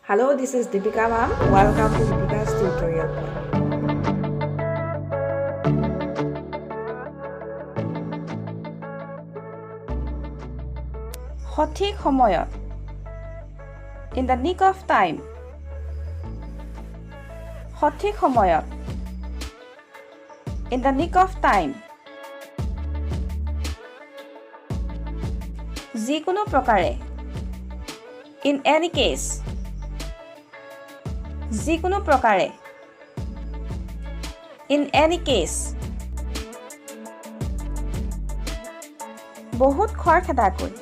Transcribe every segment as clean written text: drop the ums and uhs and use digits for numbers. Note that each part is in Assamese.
Hello, this is Deepika ma'am. Welcome to Deepika's tutorial point. সঠিক সময়ত in the nick of time সঠিক সময়ত in the nick of time যিকোনো প্ৰকাৰে in any case যিকোনো প্ৰকাৰে in any case বহুত খৰখেদাকৈ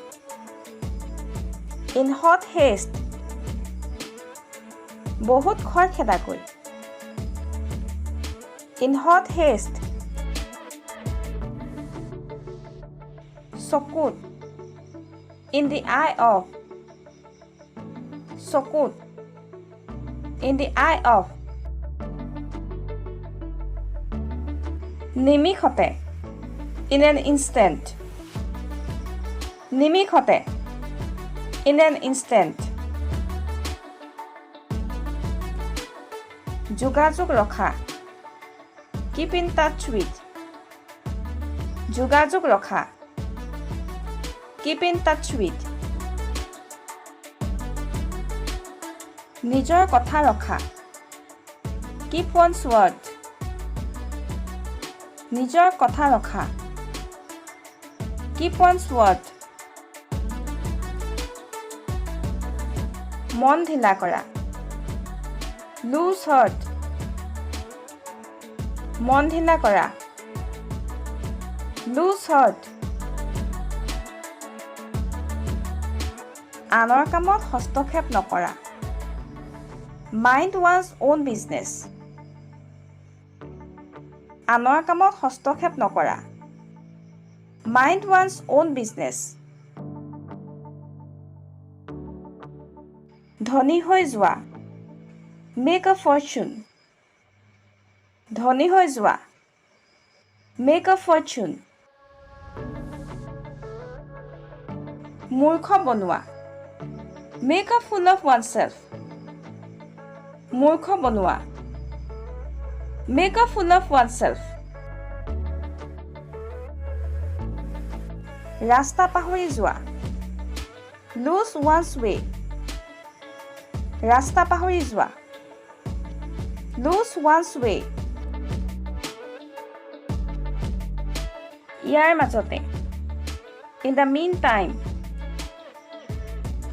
in hot haste বহুত খৰখেদাকৈ in hot haste চকুত in the eye of চকুত in the eye of নিমিষতে in an instant নিমিষতে in an instant যোগাযোগ ৰখা keep in touch with যোগাযোগ ৰখা keep in touch with নিজৰ কথা ৰখা keep one's word নিজৰ কথা ৰখা keep one's word মন ঢিলা কৰা lose heart মন ঢিলা কৰা lose heart আনৰ কামত হস্তক্ষেপ নকৰা mind one's own business আনৰ কামত হস্তক্ষেপ নকৰা mind one's own business ধনী হৈ যোৱা make a fortune ধনী হৈ যোৱা make a fortune মূৰ্খ বনোৱা make a fool of oneself মূৰ্খ বনোৱা make a fool of oneself ৰাস্তা পাহৰি যোৱা lose one's way ৰাস্তা পাহৰি যোৱা lose one's way ইয়াৰ মাজতে in the meantime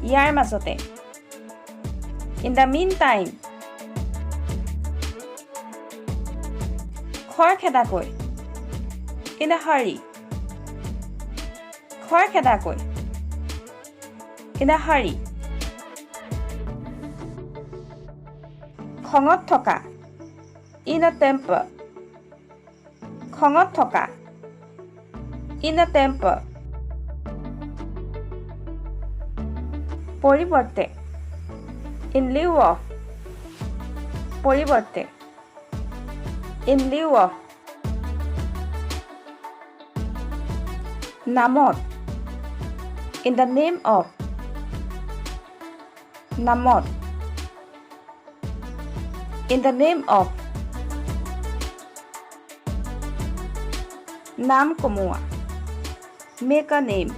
ইয়াৰ মাজতে in the meantime খৰখেদাকৈ in a hurry খৰখেদাকৈ in a hurry খঙত থকা in a temper খঙত থকা in a temper পৰিৱৰ্তে in lieu of পৰিৱৰ্তে in lieu of নামত in the name of নামত in the name of নাম কমোৱা make a name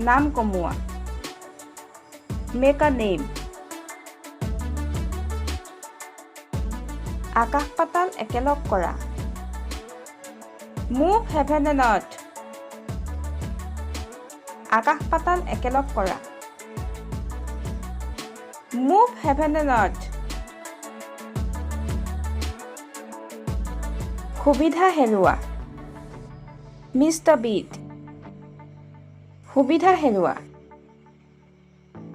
নাম কমোৱা make a name আকাশ পাতাল একেলগ কৰা move heaven and earth আকাশ পাতাল একেলগ কৰা move heaven and earth সুবিধা হেৰুৱা miss the beat সুবিধা হেৰুৱা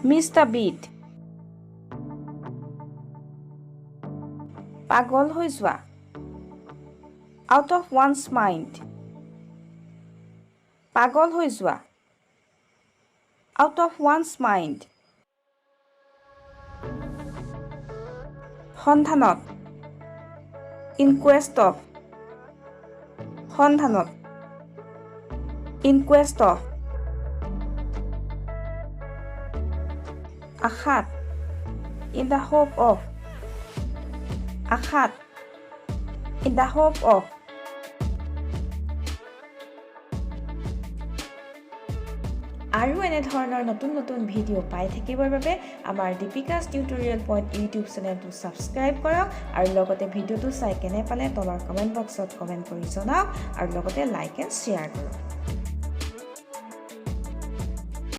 miss the beat পাগল হৈ যোৱা out of one's mind পাগল হৈ যোৱা out of one's mind সন্ধানত in quest of সন্ধানত in quest of আশাত in the hope of আশাত in the hope of আৰু এনে ধৰণৰ নতুন ভিডিঅ' পাই থাকিবৰ বাবে আমাৰ দীপিকাছ টিউটৰিয়েল পইণ্ট ইউটিউব চেনেলটো ছাবস্ক্ৰাইব কৰক আৰু লগতে ভিডিঅ'টো চাই কেনে পালে তলৰ কমেণ্ট বক্সত কমেণ্ট কৰি জনাওক আৰু লগতে লাইক এণ্ড শ্বেয়াৰ কৰক